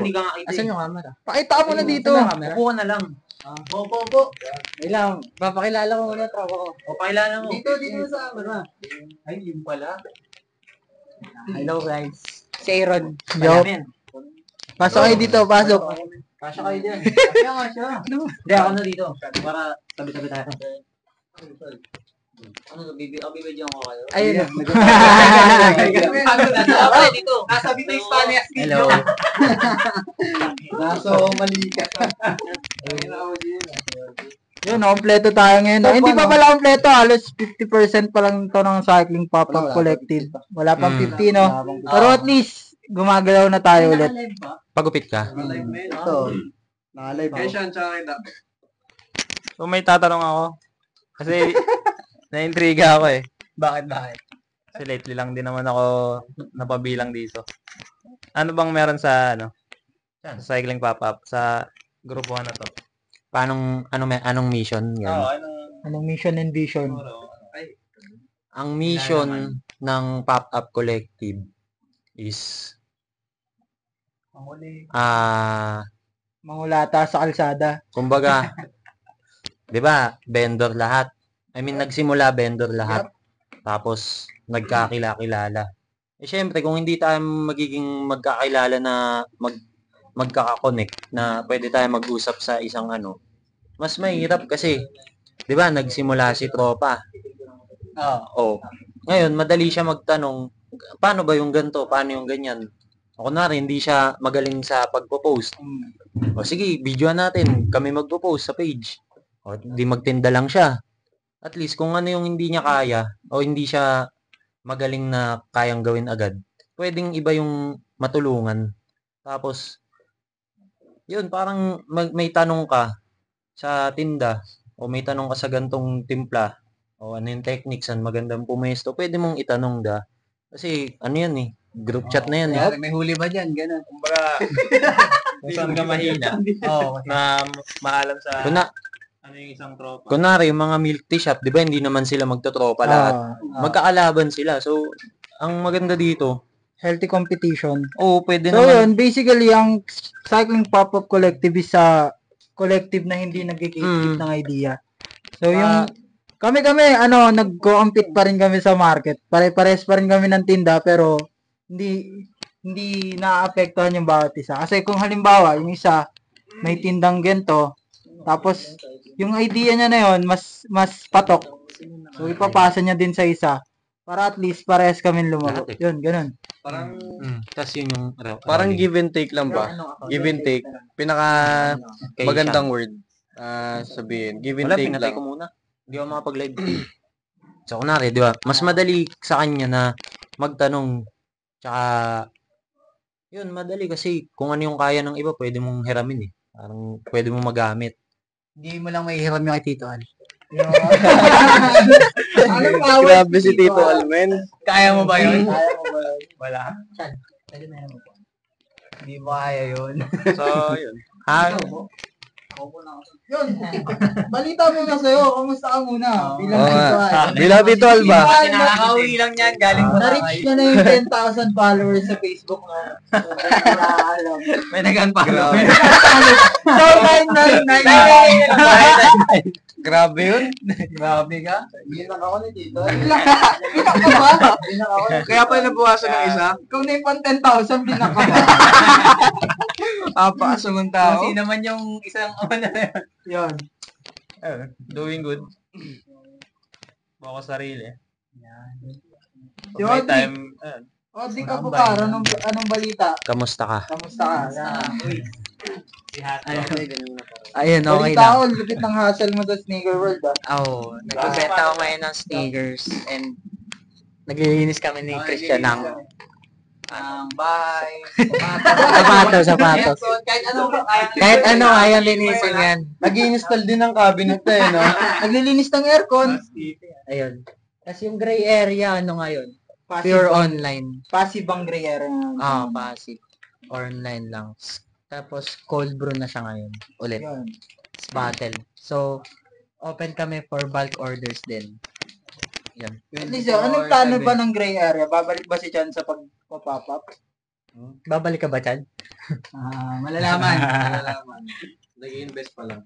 hindi ka nga kita. Asan yung camera? Pakita mo na dito. Upo ka na lang. Opo. Ilang, papakilala ko muna tropa ko. O, pakilala mo. Dito sa camera. Ay, yun pala. Hello guys. Si Aaron. Yo. Palamin. Pasok kayo dito, pasok. Kasya kayo dyan. Kasya. Hindi, ako na dito. Para tabi-tabi tayo. Ano, bibidyoan ko kayo. Ayun. Ako dito. Nasa Bitoy Spanish Hello. Naso, mali ka. Yun, kompleto tayo ngayon. Hindi pa pala kompleto. Halos 50% pa lang ito ng Cycling Pop-Up Collective. Wala pang 50, no? Pero at least, gumagalaw na tayo ulit. Pagupit ka. Ito. Naka-live. So may tatanong ako. Kasi na-intriga ako eh. Bakit? Kasi lately lang din naman ako napabilang dito. Ano bang meron sa sa cycling pop-up sa grupo na to? Anong mission yan? Anong mission and vision? Ang mission ng Pop-Up Collective is Mangulata sa kalsada. kumbaga, 'di ba, vendor lahat. I mean, nagsimula vendor lahat. Tapos nagkakilala. Eh syempre, kung hindi tayo magiging magkakilala na magkaka-connect na pwede tayo mag-usap sa isang mas mahirap kasi 'di ba, nagsimula si tropa. Oh. Ngayon, madali siya magtanong, paano ba yung ganito? Paano yung ganyan? O kunwari, hindi siya magaling sa pagpo-post. O sige, videoan natin. Kami magpo-post sa page. O di magtinda lang siya. At least, kung ano yung hindi niya kaya, o hindi siya magaling na kayang gawin agad, pwedeng iba yung matulungan. Tapos, yun, parang may tanong ka sa tinda, o may tanong ka sa gantong timpla, o ano yung techniques, magandang pumesto, pwede mong itanong Kasi, yan eh, group chat na yan eh. May huli ba dyan? Ganun. Kumbaga, kung saan ka mahina na maalam sa ano yung isang tropa. Kunwari, yung mga milk tea shop, di ba, hindi naman sila magtotropa lahat. Magkaalaban sila. So, ang maganda dito, Healthy competition. pwede So naman. yun, basically, ang Cycling Pop-Up Collective is a collective na hindi nag-keep ng idea. So yung kami nag-compete pa rin kami sa market. Pare-pares pa rin kami ng tinda pero hindi naaapektuhan yung bawat isa. Kasi kung halimbawa, yung isa may tindang gento, tapos yung idea niya na yun mas patok. So ipapasa niya din sa isa para at least parehas kami lumago. Yun, ganun. Parang Tas yun yung Parang give and take lang ba? Give and take. Pinaka magandang word. Sabihin. Give and take pinatay lang. ko muna. Hindi ako makapag-live. So, kunwari, di ba? Mas madali sa kanya na magtanong. Tsaka, yun, madali kasi kung ano yung kaya ng iba, pwede mong hiramin eh. Parang pwede mong magamit. Hindi mo lang mahihiram yung kay Tito Al. Grabe si Tito Almen. Kaya mo ba yun? Wala. Hindi mo kaya yun. So, yun. Yun. Balita muna sa'yo. Kamusta ka muna? Bilang Tito Al ba? Nakakauwi lang yan. Galing mo Na-reach na yung 10,000 followers sa Facebook mo. May nag-unfollow. So, 999. Grabe yun. Grabe ka. Bilang ako ni Tito. Bilang ka ba? Bilang ako. Kaya pa nabuwasan ng isa. Ikaw na yung pang 10,000, bilang ka ba? Apaasungan tao. Kasi naman yung isang na Yun. Doing good. Baka sarili. Yung May time. di ka bukara. Anong balita? Kamusta ka? Kamusta ka? Ayun, okay Balita lang. ako, lupit ng hustle mo sa sneaker world Nagbebenta ako ngayon ng sneakers and naglilinis kami ni Christian ng bahay. sapatos. Kahit ano, kaya linisin yan. Nag-i-install din ng cabinet no? Naglilinis ng aircon. Ayun. Tapos yung gray area, ngayon? Passive Pure ang- online. Passive ang gray area. Passive. Online lang. Tapos cold brew na siya ngayon. Ulit. Yun. Bottle. So, open kami for bulk orders din. Yan. At least, anong plano ba ng gray area? Babalik ba si Chan sa pag-pop up? Babalik ka ba, Chad? Malalaman. Nag-i-invest pa lang.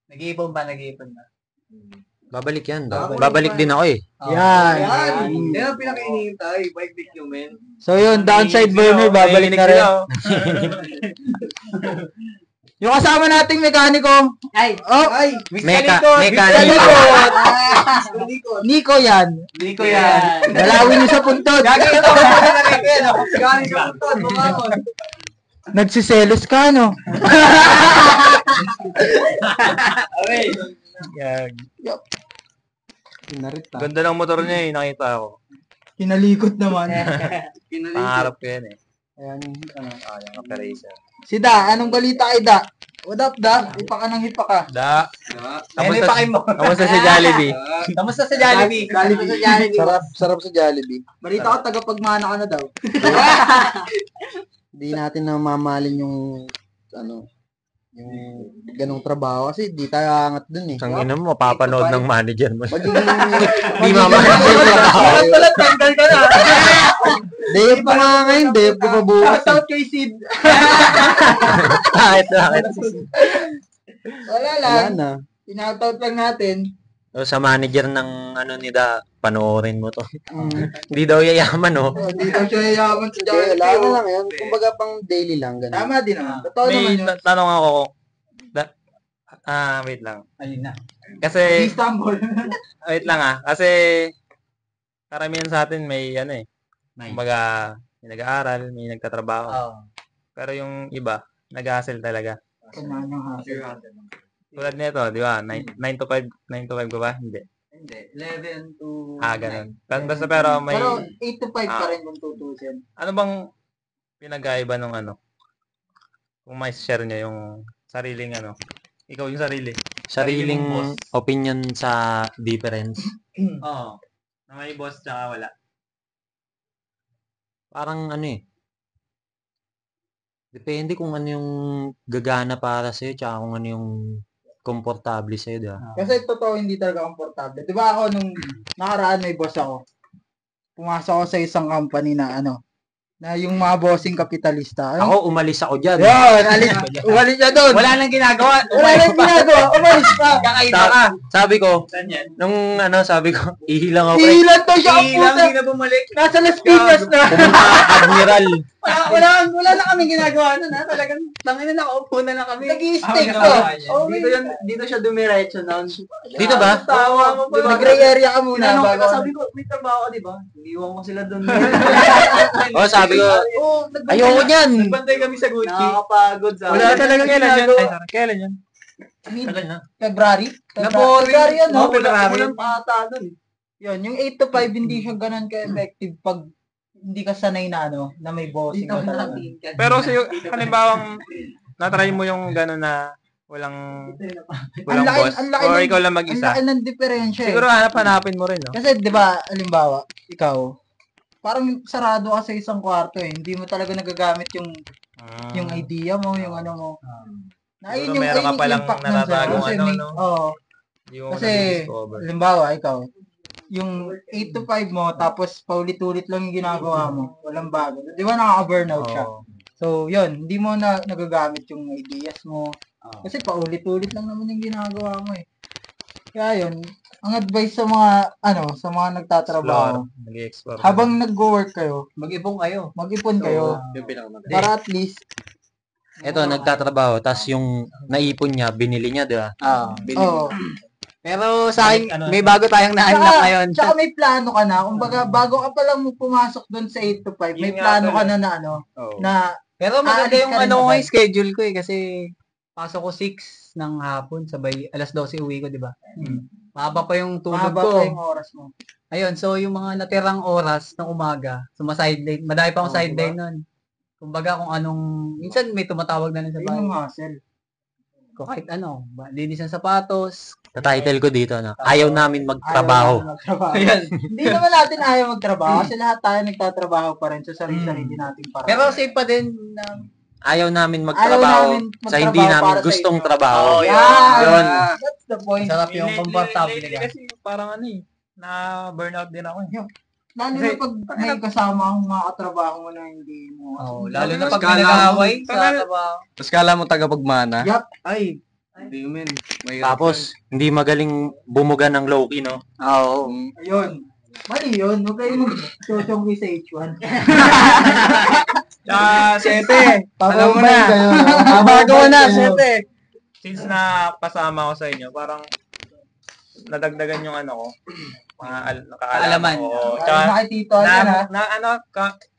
Nag-iipon ba? Babalik yan. Babalik din ako eh. Yan. Yan ang pinaka-inihintay. Bike nyo, men. So yun, downside burner, babalik na rin. Yung kasama nating mekaniko. Ay! Oh, Mekaniko. Nico yan. Hindi ko yan. Dalawin niyo sa puntod. Gagawin ito. Gagawin ito. Nagsiselos ka, no? Okay. Yan. Pinarit Ganda ng motor niya eh, nakita ko. Kinalikot naman. Pangarap ko yan eh. Ayan, Yung operator. Si Da, anong balita kay Da? What up, Da? Hipa ka ng hipa ka. Da. Ano pa kayo mo? Kamusta si Jollibee? Kamusta sa Jollibee? Jollibee. Kamusta sa Jollibee? Sarap sa Jollibee. Balita ko, tagapagmana ka na daw. Hindi natin namamalin yung, yung ganong trabaho kasi di tayo angat dun eh. Ang ina mo, mapapanood ng manager mo. Magiging, Di mamahalin yung trabaho. Tanggal ka na. Dave pa nga ngayon, Dave ko pa bukas. Shout out kay Sid. Bakit? Wala lang. Pinoutout lang natin. So, sa manager ng ni Da, panoorin mo to. Hindi daw yayaman, no? Hindi daw siya yayaman sa Jollibee. Wala na lang yan. Kumbaga pang daily lang. Ganun. Tama din naman. Totoo naman May yun. tanong ako. Wait lang. Ayun na. Kasi, Istanbul. wait lang kasi karamihan sa atin may kumbaga, may nag-aaral, may nagtatrabaho. Pero yung iba, nag-hustle talaga. Tulad nito, di ba? 9 to 5 ka ba? Hindi. 11 to... Ganun. Basta pero may... Pero 8 to 5 pa rin kung tutusin. Ano bang pinag-aiba nung kung may share nyo yung sariling ikaw yung sarili. Sariling boss. opinion sa difference. Oo. Na may boss tsaka wala. Parang depende kung ano yung gagana para sa'yo tsaka kung ano yung komportable sa'yo, diba? Kasi totoo hindi talaga komportable. Di ba ako nung nakaraan may boss ako. Pumasok ako sa isang company na na yung mga bossing kapitalista. Ako, umalis ako dyan. Yun, umalis siya doon. Wala nang ginagawa. Umalis pa. Kakaiba ka. Sabi ko, Saan yan? nung sabi ko, ihilang ako. Hihilan to siya ang Ilang puta. hindi na bumalik. Nasa Las Piñas na. Pumunta Admiral. Wala na kaming ginagawa nun ha. Talagang tangin na nakaupo na lang kami. Nag-i-steak Ah, to. oh, dito siya dumiretso nun. Dito ba? Tawa mo pa. Nag-gray area ka muna. Tinanong kita, bago- sabi ko, may trabaho ka, di ba? Iiwan ko sila doon. Sabi ko, ayoko niyan. Nagbantay kami sa Gucci. Nakakapagod sa Wala talaga kailan yun. Ay, sorry. Kailan yun? Tagal na. February? February yan, no? Walang pata doon. Yun, yung 8 to 5 hindi siya ganun ka-effective pag hindi ka sanay na na may bossing ka talaga. Pero halimbawang natry mo yung gano'n na walang boss or ikaw lang Ang mag-isa. laki ng diferensya. Siguro hanapin mo rin, no? Kasi 'di ba, halimbawa, ikaw parang sarado ka sa isang kwarto eh. Hindi mo talaga nagagamit yung idea mo, yung ano mo. Na Siguro meron ka palang impact nun sa'yo. natatagong Kasi no? Hindi mo Kasi, na-discover. halimbawa, ikaw, yung 8 to 5 mo, tapos paulit-ulit lang yung ginagawa mo, walang bago. Di ba nakaka-burnout siya? Oo. So, yun, hindi mo na nagagamit yung ideas mo. Kasi paulit-ulit lang naman yung ginagawa mo eh. Kaya yun, ang advice sa mga, sa mga nagtatrabaho, Nag-explore. habang nag-work kayo, Mag-ipon kayo. mag-ipon kayo. Yung pinakamaganda. Para at least, Eto, nagtatrabaho, tas yung naipon niya, binili niya, di ba? oo. Pero sa akin, may bago tayong nahanap ngayon. Tsaka may plano ka na. Kumbaga, bago ka pa lang pumasok doon sa 8 to 5, may Yun nga plano tol, ka na na Pero maganda aalis yung ka rin ko agad. yung schedule ko eh. Kasi pasok ko 6 ng hapon, sabay alas 12 uwi ko, di ba? Mahaba pa yung tulog mahaba ko. pa yung oras mo. Ayun, so yung mga natirang oras ng umaga, sumasideline. Madami pa akong sideline nun. Kumbaga kung anong, minsan may tumatawag na lang sa Yun bahay. yung hustle. Kung kahit linis ng sapatos. Sa title ko dito, ayaw namin magtrabaho. Ayaw natin magtrabaho. Ayan. Hindi naman natin ayaw magtrabaho kasi lahat tayo nagtatrabaho pa rin sa sarili-sarili nating paraan. Pero safe pa din na Ayaw namin Ayaw magtrabaho namin sa hindi magtrabaho namin para sa gustong inyo. trabaho. Yun. Yun. That's the point. sarap yung comfortable Lately ka. kasi parang na burnout din ako. Lalo na pag may kasama ang mga katrabaho mo na hindi mo. Lalo na pag Kala mo- nag-aaway sa Kala- trabaho. Tapos kala mo tagapagmana. Yup. Ay, hindi men. Mahirap Tapos, hindi magaling bumuga ng low-key, no? Oo. yun. Ayun. Mali yun. Huwag kayo mag-chochong sa H1. Sete, Alam mo na. Bago na, Sete. Since na kasama ko sa inyo, parang nadagdagan yung ano ko. Mga Kaalaman. ko. Tsaka, Tsaka, nakitito yan ha.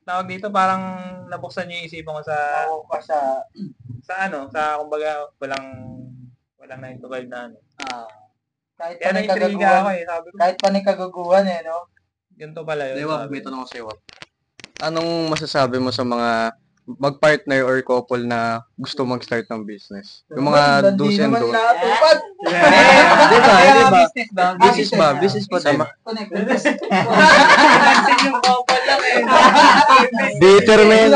tawag dito, parang nabuksan yung isipan ko sa, Oo pa sa... sa kumbaga, walang 9 to 5 na ano. Kahit Kaya pa na-intriga ako kagaguhan. eh. Sabi ko, Kahit pa kagaguhan no? yun to pala yun. Dewa, Sabi may ko. tanong ko sa'yo. Anong masasabi mo sa mga mag-partner or couple na gusto mag-start ng business? Yung mga do's and don'ts. Natupad. Diba? Business ba? Business ba? Business pa din. Yung couple lang eh. Bitter, man.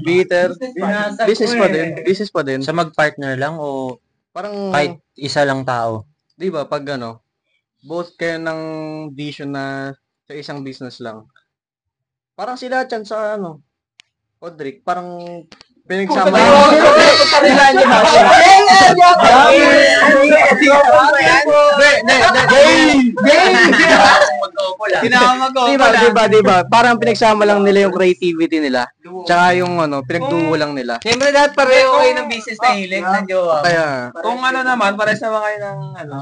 Bitter. Binasag Business ko pa eh. din. Business pa din. Sa mag-partner lang o Parang, kahit isa lang tao? di ba, pag ano, both kayo ng vision na sa isang business lang. Parang sila dyan sa ano, Odrick, parang pinagsama. Diba? Parang pinagsama lang nila yung creativity nila. Tsaka yung ano, pinagduo lang nila. Siyempre lahat pareho kayo ng business na hilig ng jowa. Kaya, Kung ano naman, pares naman kayo ng ano.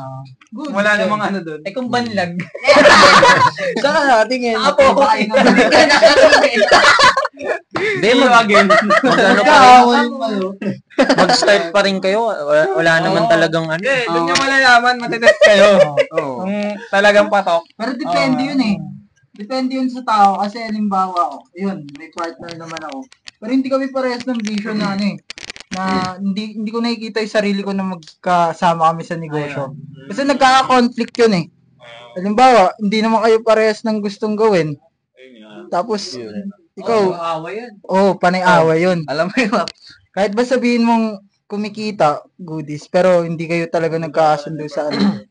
Wala namang ano doon. Eh kung banlag. saka tingin. Apo. Hindi, mag-ano pa rin. Mag-start pa rin kayo. Wala naman talagang ano. Eh, doon yung malalaman, matitest kayo. Oo. Kung talagang patok. Pero depende yun eh. Depende yun sa tao kasi halimbawa ako, yun, may partner naman ako. Pero hindi kami parehas ng vision na ano eh. Na hindi ko nakikita yung sarili ko na magkasama kami sa negosyo. Kasi nagkaka-conflict yun eh. Halimbawa, hindi naman kayo parehas ng gustong gawin. Tapos, ikaw, Away yan. panay-away yun. Alam mo yun, Kahit ba sabihin mong kumikita, goodies, pero hindi kayo talaga nagkakasundo sa ano.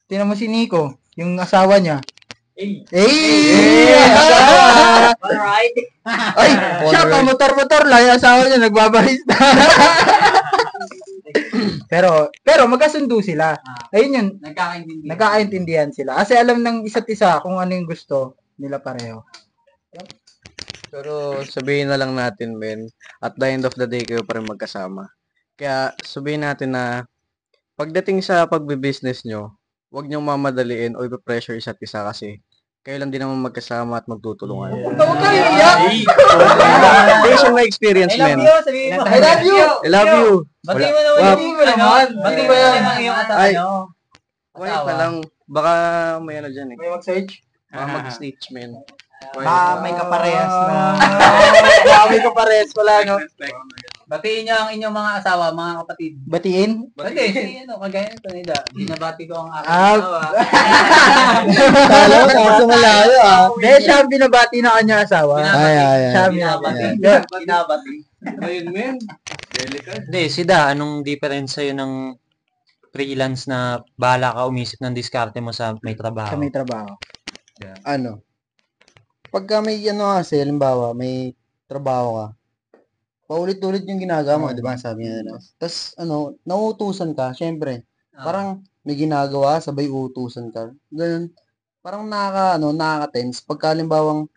Tingnan mo si Nico, yung asawa niya. Alright. Ay, siya pa motor-motor lang, yung asawa niya nagbabarista. pero magkasundo sila. Ayun yun, Nagkakaintindihan. nagkakaintindihan sila. Kasi alam ng isa't isa kung ano yung gusto nila pareho. pero sabihin na lang natin, men, at the end of the day, kayo pa rin magkasama. Kaya sabihin natin na pagdating sa pagbe-business nyo, huwag nyong mamadaliin o ipa-pressure isa't isa kasi kayo lang din naman magkasama at magtutulungan. Huwag kayo iyak! Based on my experience, I love men. you, sabihin mo. I love you! I love you. Bati mo naman Wow. yung bati mo naman ang iyong Ay. asawa. Wait pa lang. Baka may ano dyan eh. May mag-search? Baka mag-snitch, men. May kaparehas na... may kaparehas pala, no? Batiin niyo ang inyong mga asawa, mga kapatid. Batiin? Hindi, si kagaya nito nila. Binabati ko ang aking Ah. asawa. Talo, kaso malayo Dahil siya ang binabati na kanya asawa. Binabati. Siya ang Binabati. binabati. Binabati. Ayun, men. Delicate. Hindi, Sida, anong difference sa'yo ng freelance na bahala ka umisip ng diskarte mo sa may trabaho? Sa may trabaho. Ano, pagka may ano kasi, halimbawa, may trabaho ka, paulit-ulit yung ginagawa mo, di ba? Sabi niya na. Tapos, ano, nauutusan ka, syempre. Parang may ginagawa, sabay uutusan ka. Ganun. Parang nakaka-tense. Pagka halimbawang,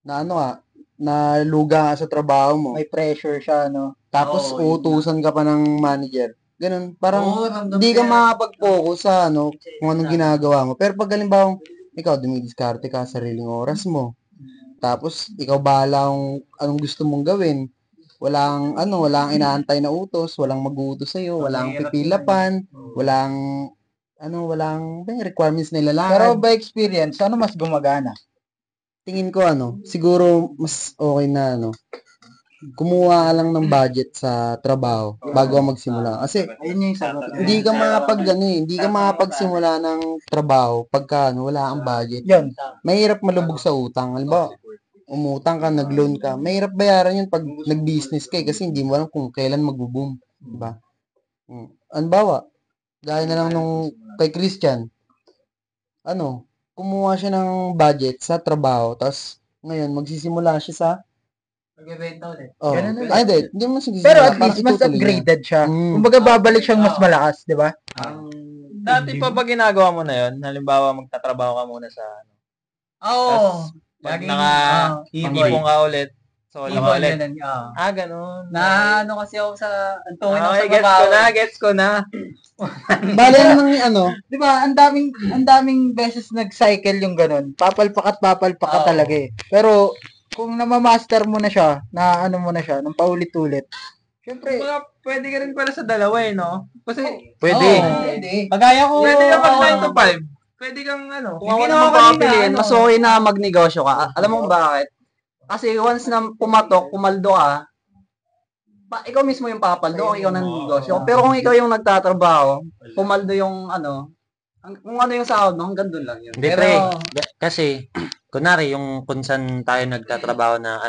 na ano ka, na luga ka sa trabaho mo, May pressure siya, no? tapos Oo, yun uutusan ka pa ng manager. Ganun. Parang, Oo, ramdam hindi ko ka yan. makapag-focus sa ano, kung anong ginagawa mo. Pero pag halimbawang, ikaw dumidiskarte ka sa sariling oras mo. Tapos, ikaw bahala kung anong gusto mong gawin. Walang inaantay na utos, walang mag-uutos sa'yo, walang pipilapan, walang requirements na Pero ilalakad. by experience, ano mas gumagana? Tingin ko siguro mas okay na kumuha ka lang ng budget sa trabaho bago ka magsimula. Kasi Ayun yung sagot. hindi ka makapagsimula ng trabaho pagka wala kang budget. Yun. Mahirap malubog sa utang. Halimbawa, umutang ka, nag-loan ka. Mahirap bayaran yun pag nag-business ka kasi hindi mo alam kung kailan mag-boom. Diba? Halimbawa, gaya na lang nung kay Christian. kumuha siya ng budget sa trabaho, tapos ngayon magsisimula siya sa Magbebenta ulit. ganun ulit. hindi mo magsisimula. Pero at parang least mas itutuloy niya. upgraded siya. Mm. Kumbaga babalik siyang mas malakas, di ba? Dati pa ba ginagawa mo na yun? Halimbawa, magtatrabaho ka muna sa Oo. pag Laging, naka-ipon ka ulit, solo ka ibon ulit. ganun. Ganun. Na ano kasi ako sa antukin ako Okay, sa babaw. gets ko na. Bale nang Di ba? Ang daming beses nag-cycle yung ganun. Papalpak ka Oo. talaga eh. Pero kung namamaster mo na siya, na ano mo na siya, ng paulit-ulit. Syempre, Pwede ka rin pala sa dalawa no? Kasi, Pwede. pwede. Kagaya ko. pwede ka pag 9 to 5. Pwede kang Kung Kung ako ako naman naman papiliin, kanina, mas okay na magnegosyo ka. Alam mo kung bakit? Kasi once na pumaldo ka, ikaw mismo yung papaldo, ikaw ng negosyo. Pero kung ikaw yung nagtatrabaho, pumaldo yung kung ano yung sahod mo, hanggang doon lang yun. Hindi, Pero- pre. Kasi, kunwari, yung kung saan tayo nagtatrabaho na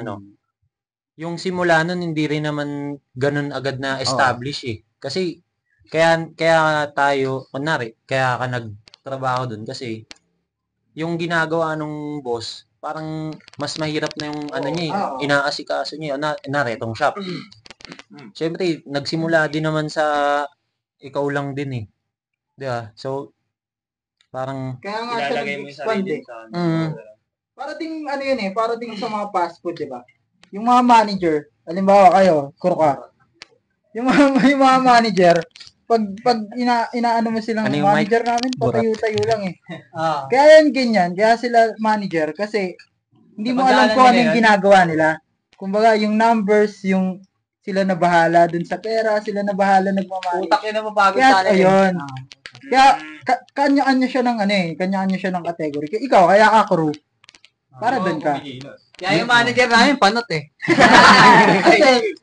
yung simula nun, hindi rin naman ganun agad na establish eh. Kasi, kaya tayo, kunwari, kaya ka nagtrabaho dun kasi, yung ginagawa nung boss, parang mas mahirap na yung niya, inaasikaso niya, itong shop. Siyempre, nagsimula din naman sa ikaw lang din eh. Di ba? So, parang, Kaya nga siya ilalagay mo yung nag-expand sarili eh. sa Para ding ano yun eh, para ding sa mga fast food, di ba? Yung mga manager, halimbawa kayo, Kurka. Yung mga manager, pag inaano mo silang Ano yung manager namin, patayo-tayo lang eh. Ah. Kaya yan ganyan, kaya sila manager kasi hindi mo alam Napagdaanan kung ano nila yung yun. ginagawa nila. Kumbaga, yung numbers, yung sila na bahala dun sa pera, sila na bahala nagmamanage. Utak yun na mapagod Kaya, sa akin. ayun. Kaya, kanya-kanya siya ng kanya-kanya siya ng category. Kaya ikaw, kaya ka crew. Para dun ka. Kaya yung manager namin, panot eh. Kasi,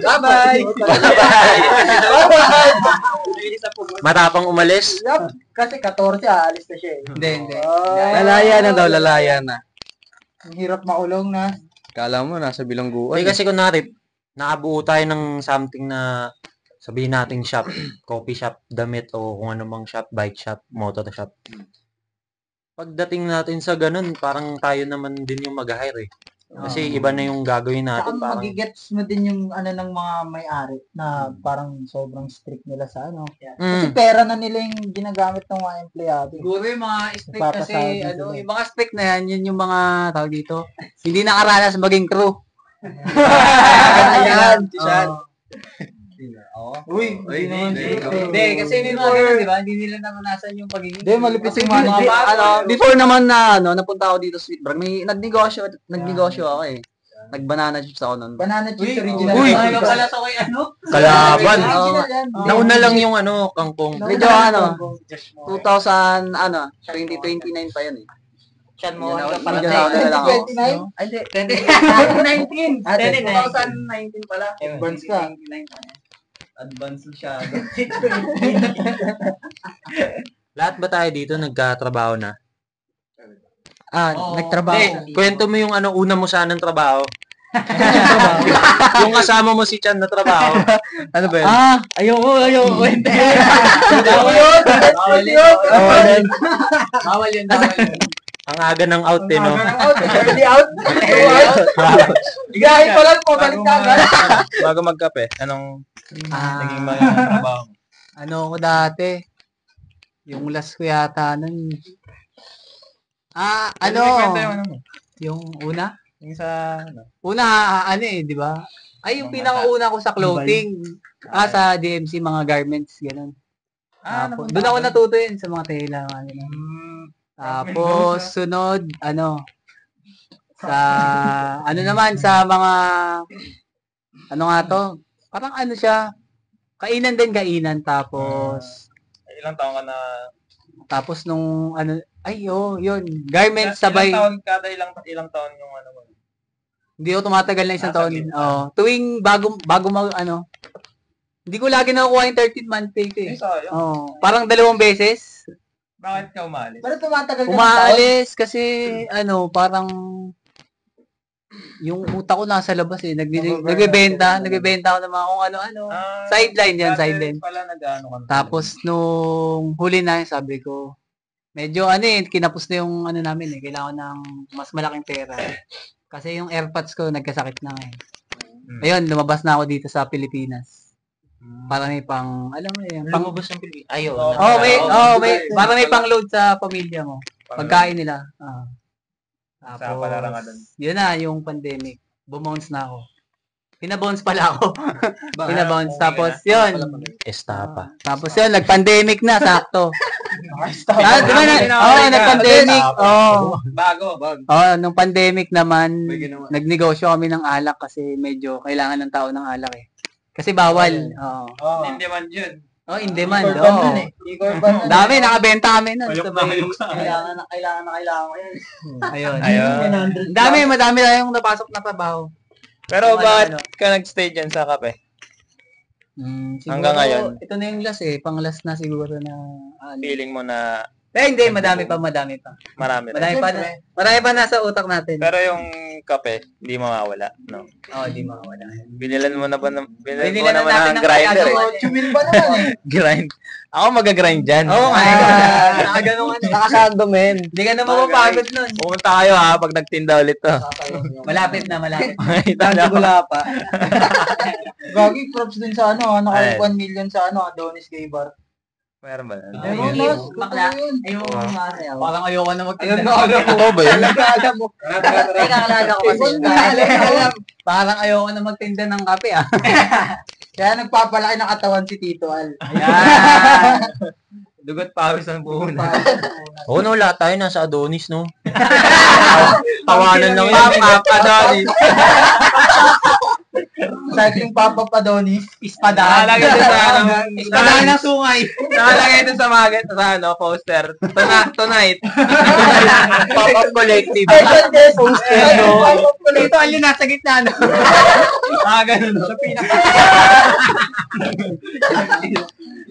Bye-bye! matapang umalis. yup, kasi 14, aalis na siya eh. Hindi. Lalaya na daw, lalaya na. Ang hirap maulong na. Kala mo, nasa bilangguan. Hindi kasi kunwari, nakabuo tayo ng something na sabihin nating shop, coffee shop, damit, o kung ano mang shop, bike shop, motor shop. Pagdating natin sa ganun, parang tayo naman din yung mag-hire eh. Kasi iba na yung gagawin Saka natin. Parang, magigets mo din yung ng mga may-ari na parang sobrang strict nila sa Kasi mm, pera na nila yung ginagamit ng mga empleyado. Siguro yung mga spec kasi, Nagpapasahod na sila. yung mga spec na yan, yun yung mga tawag dito. Hindi nakaranas maging crew. Ayan. Uy, Uy, hindi. Hindi, kasi may mga ganun, di ba? Hindi nila naranasan yung pagiging. Hindi, malupit Kasi yung mga manager. bago. Before naman na napunta ako dito sa Sweetbrag, may nagnegosyo ako eh. Nag-banana chips ako noon. Banana chips Uy, original. Uy. Ano pala sa kay ano? kalaban. Original yan. Nauna lang yung kangkong. Medyo 2029 pa yun eh. Chan mo, Yun, ano pala medyo tayo? nauna lang ako. 29? Ay, hindi. 2019. 2019 pala. Advance ka. 2029 pa yan. Advance siya. Lahat ba tayo dito nagkatrabaho na? Oo. Nagtrabaho. Hindi, kwento mo yung una mo sanang trabaho. Yung kasama mo si Chan na trabaho. Ano ba yun? Ayoko. Bawal yun. Ang aga ng out eh, no? Early out. Igahin pa lang po, balik na agad. Bago magkape, anong naging mga trabaho mo? Ano ko dati? Yung last ko yata nun. Kwento yung ano mo? Yung una? Yung sa, Una, di ba? Ay, yung pinakauna ko sa clothing. Sa DMC, mga garments, ganun. Doon ako natuto yun sa mga tela. Ganun. Tapos, sunod, sa mga, nga to? Parang siya, kainan din, tapos, ilang taon ka na, tapos nung, yun, garments sabay. Kada ilang taon yung ano mo? Hindi ako tumatagal na isang taon. Sige. Tuwing bago hindi ko lagi nakukuha yung 13-month pay ko eh. Sayang. Parang 2 beses. Bakit ka umalis? Pero tumatagal ka ng taon. Umaalis kasi, parang, yung utak ko nasa labas eh. Nagbebenta ako ng mga kung ano-ano. Sideline yan, sideline. Pala nag-ano ka. Tapos nung huli na, sabi ko, medyo kinapos na yung namin eh. Kailangan ng mas malaking pera. Kasi yung AirPods ko nagkasakit na eh. Ayun, lumabas na ako dito sa Pilipinas. Para may pang, alam mo yan, Lumabas ng Pilipinas. Ayaw. para may pang load sa pamilya mo. Pagkain nila. Tapos, yun na, yung pandemic. Bumounce na ako. Pinabounce pala ako. Pinabounce. Tapos, yun. Estapa. Tapos yun, nag-pandemic na, sakto. Diba nag-pandemic. Bago. Nung pandemic naman, nagnegosyo kami ng alak kasi medyo kailangan ng tao ng alak eh. Kasi bawal. In demand yun. In demand. Dami, nakabenta kami nun. Kailangan ko yan. Ayun. Madami tayong napasok na trabaho. Pero bakit ka nag-stay dyan sa kape? Hanggang ngayon? Ito na yung last eh. Pang-last na siguro na... Feeling mo na... hindi. Madami pa. Marami pa nasa utak natin. Pero yung kape, hindi mawawala, no? Hindi mawawala. Binilan mo na ba ng natin grinder eh? Chumil ba naman eh? Grind. Ako mag-grind dyan. Nakagano ka. Nakasando, men. Hindi ka na mapapagod nun. Pumunta kayo ha, pag nagtinda ulit to. Malapit na. Wala pa. Gagi, props din sa naka 1 million sa Adonis Gay Bar. Meron ba? Parang ayoko na magtinda. Ba yun? Nakakalaga ko kasi. Parang ayoko na magtinda ng kape ah. Kaya nagpapalaki ng katawan si Tito Al. Ayan. Dugot pawis ang puhunan. Lahat tayo nasa Adonis, no? Tawanan lang yun. Adonis. Cycling Pop-Up Adonis. Ispadaan. Nakalagay din sa Ispadaan ng sungay. Nakalagay din sa poster. Tonight. Pop-up collective. Special guest host. Ito al yun nasa gitna. Ganun. Sa pinaka.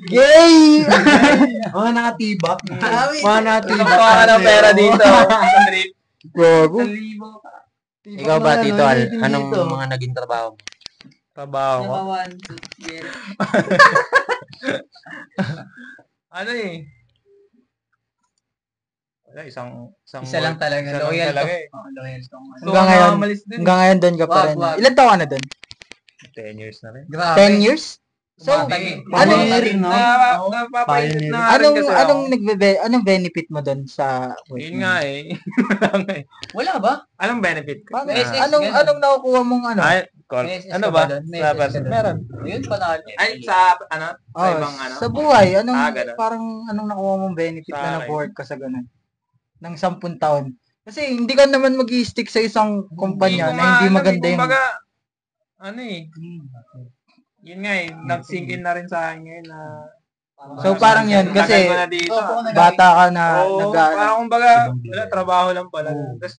Gay! Mga nakatibak. Mga nakatibak. Nakuha ka ng pera dito. Gago. Ikaw ba, Tito Al? Anong mga naging trabaho mo? Trabaho ko? Ano eh? Wala, Isa lang talaga. Loyal to. Loyal to. Hanggang ngayon doon ka pa rin. Ilan taon ka na doon? 10 years na rin. 10 years? So, anong benefit mo doon sa Yun nga eh. Wala ba? Anong benefit ko? Anong nakukuha mong Ano ba? Sa person? Meron. Yun panalo. Ay, sa ibang sa buhay, ganun. parang anong nakuha mong benefit na nag-work ka sa ganun? Ng 10 taon. Kasi hindi ka naman mag-i-stick sa isang kumpanya na hindi maganda yung... Yun nga eh, nag-sink in na rin sa akin ngayon na... So parang yun, kasi bata ka na parang kumbaga, wala, trabaho lang pala. Tapos